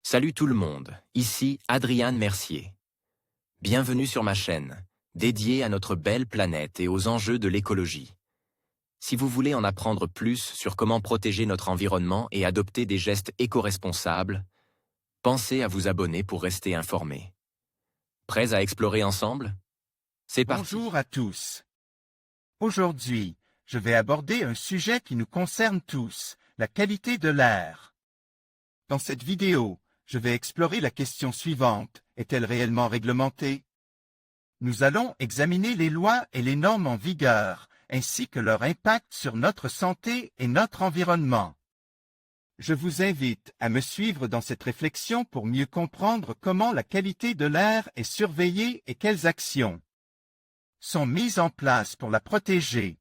Salut tout le monde, ici Adrian Mercier. Bienvenue sur ma chaîne, dédiée à notre belle planète et aux enjeux de l'écologie. Si vous voulez en apprendre plus sur comment protéger notre environnement et adopter des gestes éco-responsables, pensez à vous abonner pour rester informé. Prêts à explorer ensemble? C'est parti. Bonjour à tous. Aujourd'hui, je vais aborder un sujet qui nous concerne tous, la qualité de l'air. Dans cette vidéo, je vais explorer la question suivante, est-elle réellement réglementée? Nous allons examiner les lois et les normes en vigueur, ainsi que leur impact sur notre santé et notre environnement. Je vous invite à me suivre dans cette réflexion pour mieux comprendre comment la qualité de l'air est surveillée et quelles actions sont mises en place pour la protéger.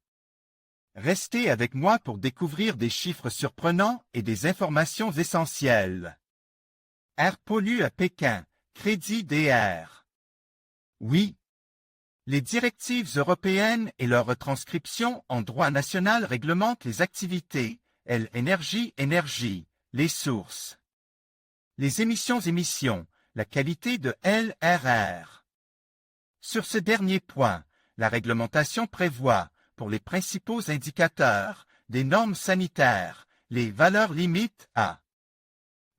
Restez avec moi pour découvrir des chiffres surprenants et des informations essentielles. Air pollué à Pékin, crédit DR. Oui. Les directives européennes et leur retranscription en droit national réglementent les activités, énergie, les sources, les émissions, la qualité de l'RR. Sur ce dernier point, la réglementation prévoit, pour les principaux indicateurs, des normes sanitaires, les valeurs limites à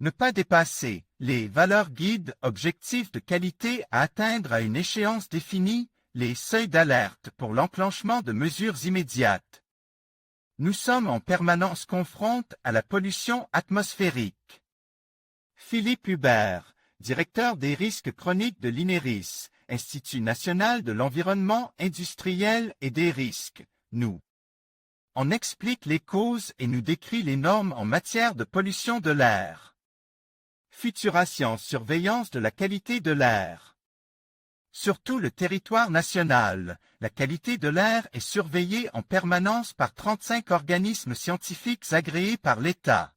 ne pas dépasser, les valeurs guides objectifs de qualité à atteindre à une échéance définie, les seuils d'alerte pour l'enclenchement de mesures immédiates. Nous sommes en permanence confrontés à la pollution atmosphérique. Philippe Hubert, directeur des risques chroniques de l'INERIS, Institut national de l'environnement industriel et des risques, nous en explique les causes et nous décrit les normes en matière de pollution de l'air. Futuration surveillance de la qualité de l'air. Sur tout le territoire national, la qualité de l'air est surveillée en permanence par 35 organismes scientifiques agréés par l'État,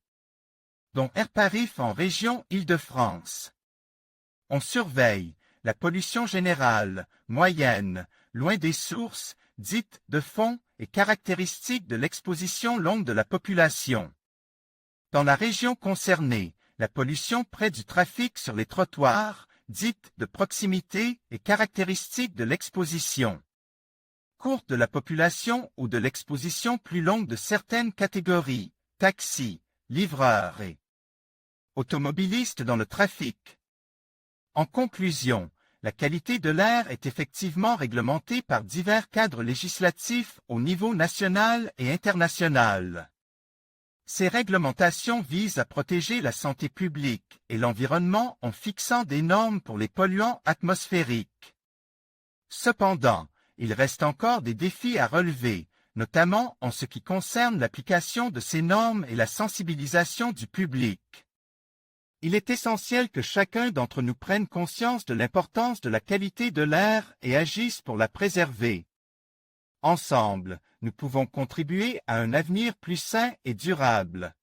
dont Airparif en région Île-de-France. On surveille la pollution générale, moyenne, loin des sources, dites de fond et caractéristiques de l'exposition longue de la population. Dans la région concernée, la pollution près du trafic sur les trottoirs, dite de proximité et caractéristique de l'exposition courte de la population ou de l'exposition plus longue de certaines catégories, taxis, livreurs et automobilistes dans le trafic. En conclusion, la qualité de l'air est effectivement réglementée par divers cadres législatifs au niveau national et international. Ces réglementations visent à protéger la santé publique et l'environnement en fixant des normes pour les polluants atmosphériques. Cependant, il reste encore des défis à relever, notamment en ce qui concerne l'application de ces normes et la sensibilisation du public. Il est essentiel que chacun d'entre nous prenne conscience de l'importance de la qualité de l'air et agisse pour la préserver. Ensemble, nous pouvons contribuer à un avenir plus sain et durable.